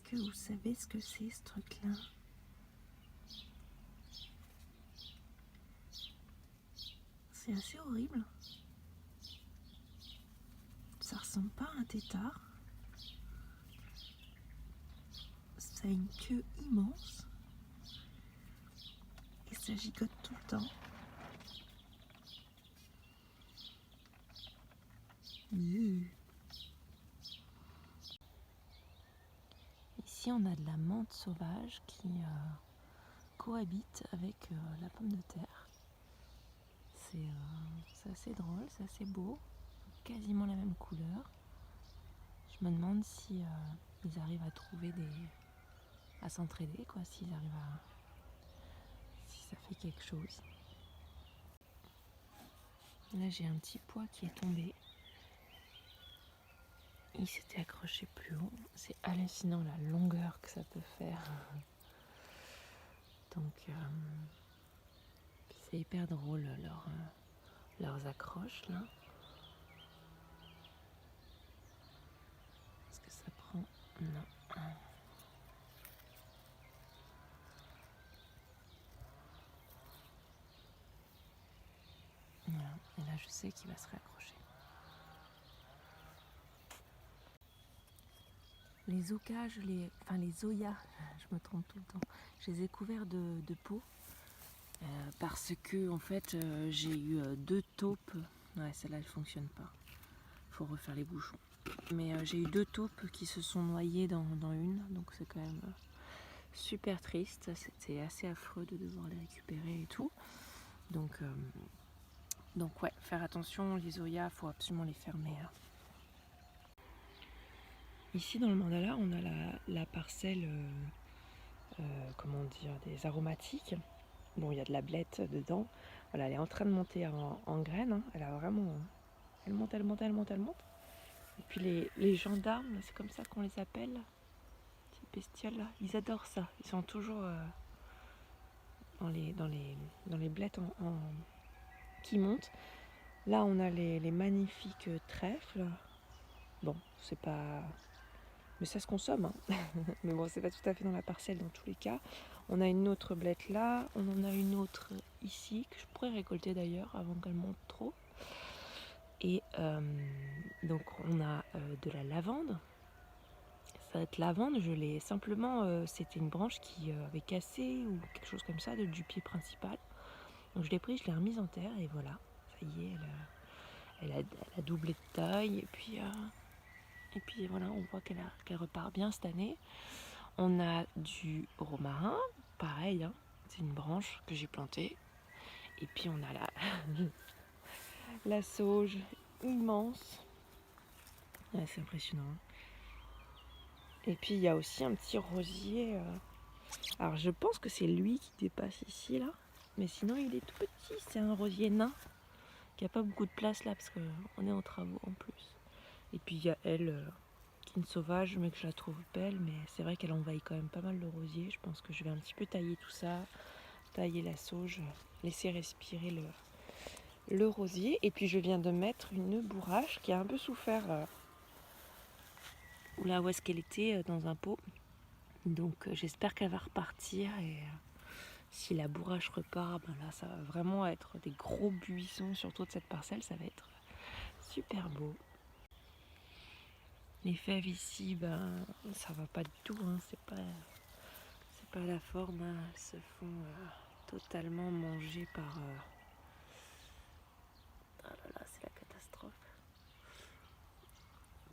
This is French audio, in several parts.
que vous savez ce que c'est ce truc-là? C'est assez horrible. Ça ressemble pas à un tétard. Ça a une queue immense. Et ça gigote tout le temps. Ici, on a de la menthe sauvage qui cohabite avec la pomme de terre. C'est assez drôle, c'est assez beau. Quasiment la même couleur. Je me demande si ils arrivent à trouver à s'entraider, quoi, s'ils arrivent si ça fait quelque chose. Là, j'ai un petit pois qui est tombé. Il s'était accroché plus haut. C'est hallucinant la longueur que ça peut faire. Donc, c'est hyper drôle leurs accroches là. Est-ce que ça prend? Non. Voilà. Et là, je sais qu'il va se réaccrocher. Les ocages, les zoyas, je me trompe tout le temps, je les ai couverts de peau parce que en fait j'ai eu 2 taupes. Ouais, celle-là elle fonctionne pas, faut refaire les bouchons. Mais j'ai eu 2 taupes qui se sont noyées dans une, donc c'est quand même super triste. C'était assez affreux de devoir les récupérer et tout. Donc ouais, faire attention, les zoyas, faut absolument les fermer. Ici dans le mandala, on a la parcelle, comment dire, des aromatiques. Bon, il y a de la blette dedans. Voilà, elle est en train de monter en graines. Hein. Elle a vraiment, elle monte. Et puis les gendarmes, c'est comme ça qu'on les appelle, ces bestioles là, ils adorent ça. Ils sont toujours dans les blettes qui montent. Là, on a les magnifiques trèfles. Bon, c'est pas... Mais ça se consomme, hein. Mais bon, c'est pas tout à fait dans la parcelle dans tous les cas. On a une autre blette là, on en a une autre ici, que je pourrais récolter d'ailleurs avant qu'elle monte trop. Et donc on a de la lavande. Cette lavande, je l'ai simplement, c'était une branche qui avait cassé ou quelque chose comme ça du pied principal. Donc je l'ai prise, je l'ai remise en terre et voilà, ça y est, elle a doublé de taille. Et puis voilà, on voit qu'elle repart bien cette année. On a du romarin, pareil, hein, c'est une branche que j'ai plantée. Et puis on a la sauge immense. Ouais, c'est impressionnant. Et puis il y a aussi un petit rosier. Alors je pense que c'est lui qui dépasse ici là. Mais sinon il est tout petit, c'est un rosier nain qui n'a pas beaucoup de place là parce qu'on est en travaux en plus. Et puis il y a elle qui est une sauvage mais que je la trouve belle, mais c'est vrai qu'elle envahit quand même pas mal le rosier. Je pense que je vais un petit peu tailler tout ça, tailler la sauge, laisser respirer le rosier. Et puis je viens de mettre une bourrache qui a un peu souffert là où est-ce qu'elle était dans un pot. Donc j'espère qu'elle va repartir et si la bourrache repart, ben là ça va vraiment être des gros buissons sur toute cette parcelle, ça va être super beau. Les fèves ici, ben ça va pas du tout, hein. C'est pas la forme, hein. Elles se font totalement manger par... Ah là là, c'est la catastrophe.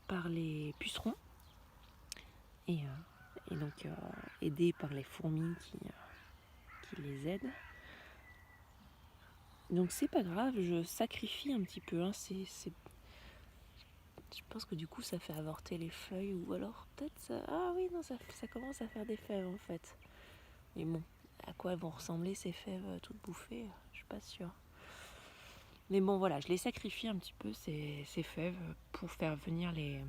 Par les pucerons et donc aidés par les fourmis qui les aident. Donc c'est pas grave, je sacrifie un petit peu, hein. Je pense que du coup ça fait avorter les feuilles ou alors peut-être ça... Ah oui, non, ça commence à faire des fèves en fait. Mais bon, à quoi elles vont ressembler ces fèves toutes bouffées, je suis pas sûre. Mais bon voilà, je les sacrifie un petit peu ces fèves pour faire venir les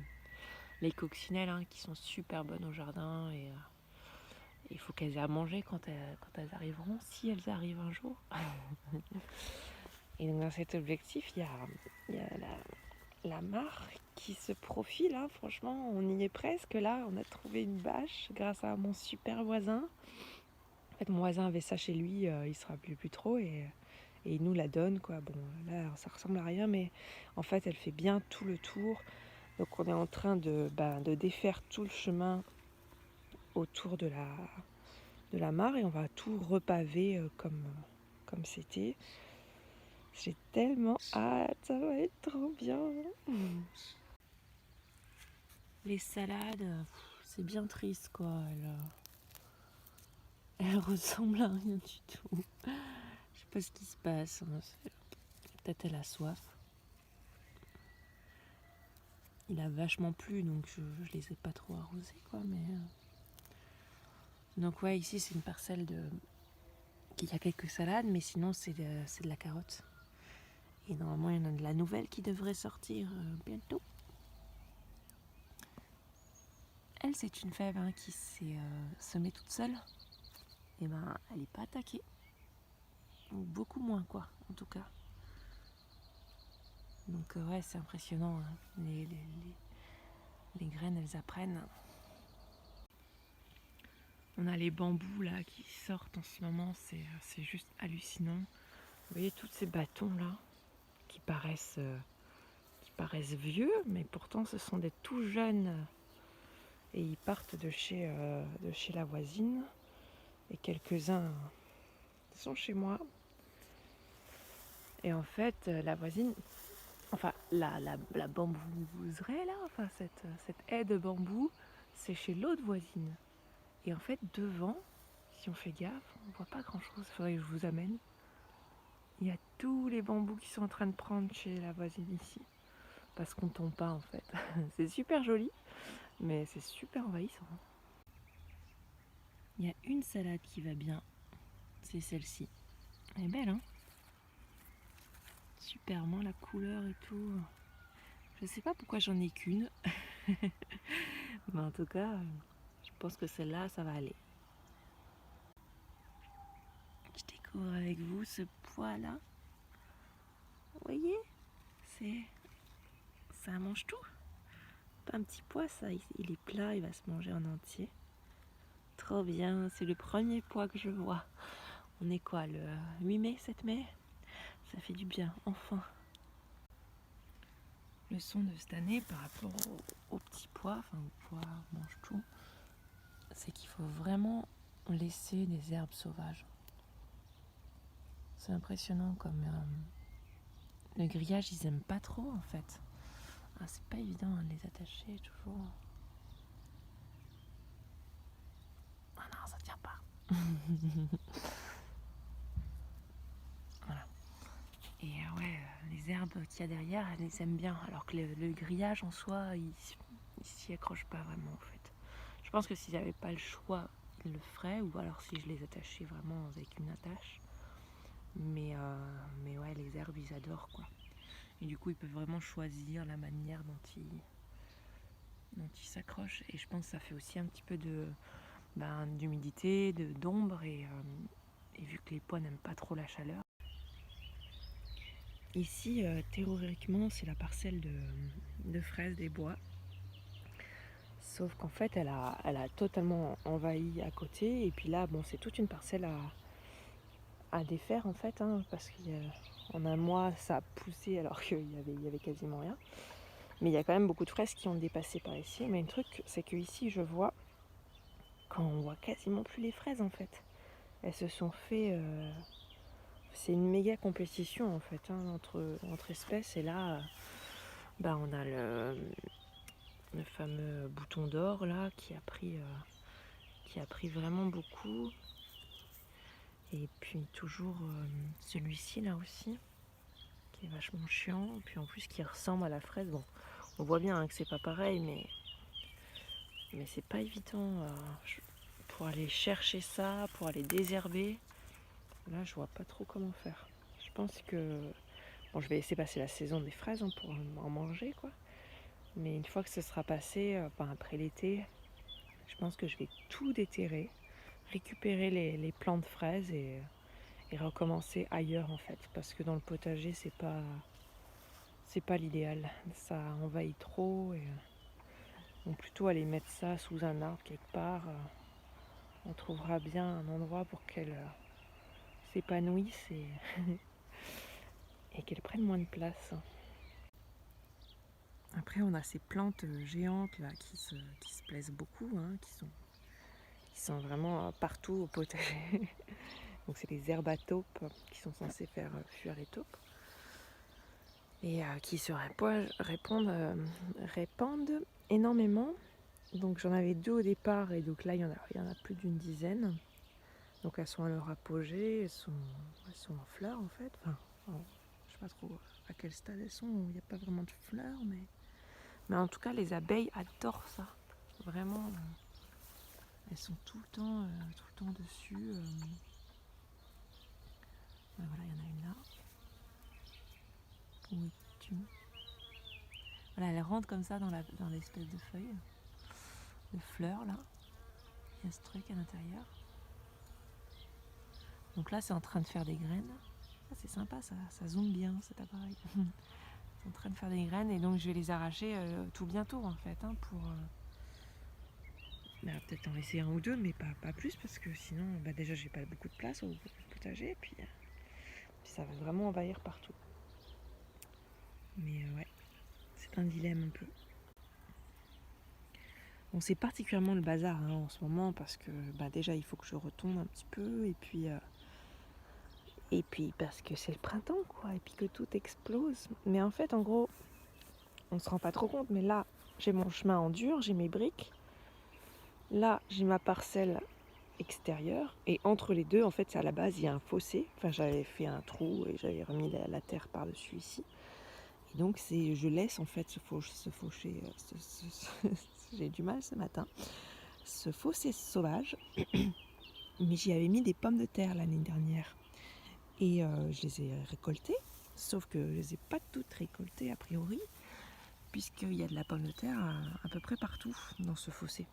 coccinelles, hein, qui sont super bonnes au jardin et il faut qu'elles aient à manger quand elles arriveront, si elles arrivent un jour. Et donc dans cet objectif, il y a la mare qui se profile, hein. Franchement, on y est presque. Là, on a trouvé une bâche grâce à mon super voisin. En fait, mon voisin avait ça chez lui, il se rappelait plus trop et il nous la donne, quoi. Bon, là, ça ressemble à rien, mais en fait, elle fait bien tout le tour. Donc, on est en train de défaire tout le chemin autour de la mare et on va tout repaver comme c'était. J'ai tellement hâte, ça va être trop bien. Les salades, c'est bien triste, quoi. Elle ressemble à rien du tout. Je sais pas ce qui se passe. Peut-être elle a soif. Il a vachement plu, donc je les ai pas trop arrosés, quoi. Donc ouais, ici c'est une parcelle qui a quelques salades, mais sinon c'est de la carotte. Et normalement il y en a de la nouvelle qui devrait sortir bientôt. Elle, c'est une fève, hein, qui s'est semée toute seule. Et ben, elle n'est pas attaquée. Ou beaucoup moins, quoi, en tout cas. Donc ouais, c'est impressionnant, hein. Les graines, elles apprennent. On a les bambous là qui sortent en ce moment, c'est juste hallucinant. Vous voyez tous ces bâtons là qui paraissent vieux, mais pourtant ce sont des tout jeunes et ils partent de chez la voisine et quelques-uns sont chez moi. Et en fait, la voisine, enfin la bambouseraie là, enfin cette haie de bambou, c'est chez l'autre voisine. Et en fait, devant, si on fait gaffe, on voit pas grand-chose. Il faudrait que je vous amène. Il y a tous les bambous qui sont en train de prendre chez la voisine ici. Parce qu'on tombe pas en fait. C'est super joli, mais c'est super envahissant. Il y a une salade qui va bien. C'est celle-ci. Elle est belle, hein? Superment la couleur et tout. Je sais pas pourquoi j'en ai qu'une. Mais en tout cas, je pense que celle-là, ça va aller. Je découvre avec vous ce pois-là. Vous voyez? Ça mange tout. Pas un petit pois, ça. Il est plat, il va se manger en entier. Trop bien, c'est le premier pois que je vois. On est quoi, le 8 mai, 7 mai? Ça fait du bien, enfin. Le son de cette année par rapport aux petits pois, enfin aux pois mange tout, c'est qu'il faut vraiment laisser des herbes sauvages. C'est impressionnant comme le grillage, ils aiment pas trop en fait. Ah, c'est pas évident de les attacher toujours. Ah non, ça tient pas. Voilà. Et ouais, les herbes qu'il y a derrière, elles les aiment bien. Alors que le grillage en soi, il s'y accroche pas vraiment en fait. Je pense que s'il n'y avait pas le choix, il le ferait. Ou alors si je les attachais vraiment avec une attache. Mais ouais, les herbes, ils adorent quoi. Et du coup, ils peuvent vraiment choisir la manière dont ils s'accrochent. Et je pense que ça fait aussi un petit peu d'humidité, d'ombre. Et vu que les pois n'aiment pas trop la chaleur. Ici, théoriquement, c'est la parcelle de fraises des bois. Sauf qu'en fait, elle a totalement envahi à côté. Et puis là, bon, c'est toute une parcelle à défaire en fait, hein, parce qu'en un mois, ça a poussé alors qu'il y avait quasiment rien. Mais il y a quand même beaucoup de fraises qui ont dépassé par ici. Mais le truc, c'est que ici, je vois qu'on voit quasiment plus les fraises en fait. Elles se sont fait... c'est une méga compétition en fait, hein, entre espèces. Et là, on a le fameux bouton d'or là qui a pris vraiment beaucoup. Et puis toujours celui-ci là aussi, qui est vachement chiant. Et puis en plus qui ressemble à la fraise. Bon, on voit bien hein, que c'est pas pareil, mais c'est pas évident pour aller chercher ça, pour aller désherber. Là, je vois pas trop comment faire. Je pense que bon, je vais laisser passer la saison des fraises hein, pour en manger quoi. Mais une fois que ce sera passé, après l'été, je pense que je vais tout déterrer, récupérer les plants de fraises et recommencer ailleurs en fait. Parce que dans le potager, c'est pas c'est pas l'idéal. Ça envahit trop et donc plutôt aller mettre ça sous un arbre quelque part. On trouvera bien un endroit pour qu'elle s'épanouisse et qu'elle prenne moins de place. Après, on a ces plantes géantes là qui se plaisent beaucoup, hein, qui sont vraiment partout au potager. Donc c'est les herbes à taupes qui sont censées faire fuir les taupes et qui se répandent énormément. Donc j'en avais 2 au départ et donc là il y en a plus d'une dizaine. Donc elles sont à leur apogée, elles sont en fleurs en fait. Enfin, je sais pas trop à quel stade elles sont, il n'y a pas vraiment de fleurs, mais en tout cas les abeilles adorent ça. Vraiment, elles sont tout le temps dessus. Ben voilà, il y en a une là. Où es-tu ? Voilà, elle rentre comme ça dans l'espèce de feuille, de fleurs là. Il y a ce truc à l'intérieur. Donc là, c'est en train de faire des graines. Ah, c'est sympa, ça zoome bien cet appareil. C'est en train de faire des graines et donc je vais les arracher tout bientôt en fait, hein, pour peut-être en laisser un ou deux, mais pas plus parce que sinon, déjà, j'ai pas beaucoup de place au potager et puis ça va vraiment envahir partout. Mais ouais, c'est un dilemme un peu. Bon, c'est particulièrement le bazar hein, en ce moment parce que déjà il faut que je retombe un petit peu et puis parce que c'est le printemps quoi et puis que tout explose. Mais en fait en gros on se rend pas trop compte mais là j'ai mon chemin en dur, j'ai mes briques. Là j'ai ma parcelle extérieure et entre les deux en fait à la base il y a un fossé. Enfin j'avais fait un trou et j'avais remis la terre par dessus ici. Et donc je laisse en fait se faucher, j'ai du mal ce matin. Ce fossé sauvage, mais j'y avais mis des pommes de terre l'année dernière et je les ai récoltées, sauf que je les ai pas toutes récoltées a priori, puisqu'il y a de la pomme de terre à peu près partout dans ce fossé.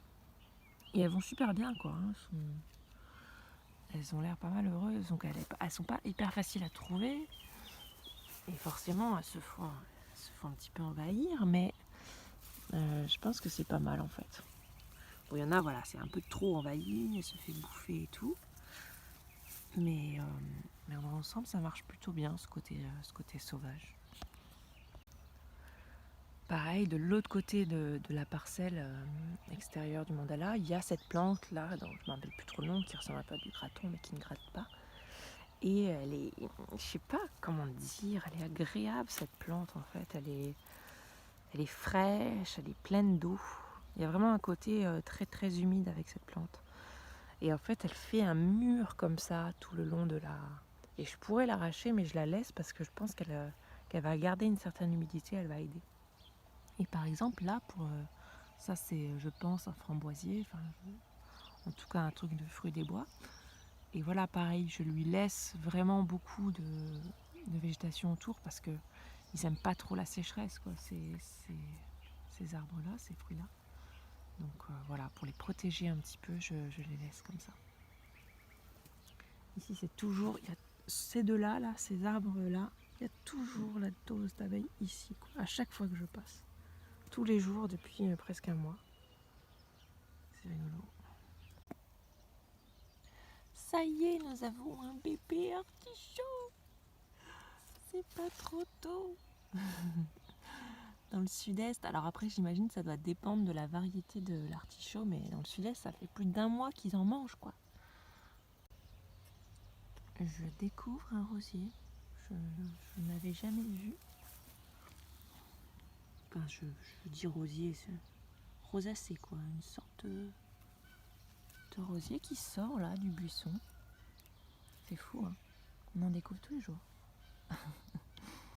Et elles vont super bien quoi, hein. Elles ont l'air pas mal heureuses, donc elles sont pas hyper faciles à trouver, et forcément elles se font un petit peu envahir, mais je pense que c'est pas mal en fait. Bon, il y en a, voilà, c'est un peu trop envahi, elle se fait bouffer et tout. Mais dans l'ensemble, ça marche plutôt bien, ce côté sauvage. Pareil, de l'autre côté de la parcelle extérieure du mandala, il y a cette plante-là, dont je ne me rappelle plus trop le nom, qui ressemble un peu à du graton, mais qui ne gratte pas. Et elle est, je sais pas comment dire, elle est agréable cette plante en fait. Elle est fraîche, elle est pleine d'eau. Il y a vraiment un côté très très humide avec cette plante. Et en fait, elle fait un mur comme ça tout le long de la... Et je pourrais l'arracher, mais je la laisse parce que je pense qu'elle va garder une certaine humidité, elle va aider. Et par exemple, là, ça c'est, je pense, un framboisier, en tout cas un truc de fruits des bois. Et voilà, pareil, je lui laisse vraiment beaucoup de végétation autour parce qu'ils n'aiment pas trop la sécheresse, quoi, ces arbres-là, ces fruits-là. Donc voilà, pour les protéger un petit peu, je les laisse comme ça. Ici, c'est toujours, il y a ces deux-là, là, ces arbres-là, il y a toujours la dose d'abeilles ici, quoi, à chaque fois que je passe. Tous les jours depuis presque un mois. C'est rigolo. Ça y est, nous avons un bébé artichaut. C'est pas trop tôt. Dans le sud-est, alors après j'imagine que ça doit dépendre de la variété de l'artichaut, mais dans le sud-est, ça fait plus d'un mois qu'ils en mangent, quoi. Je découvre un rosier. Je n'avais jamais vu. Enfin, je dis rosier, c'est rosacée, quoi. Une sorte de rosier qui sort là du buisson. C'est fou, hein. On en découvre tous les jours.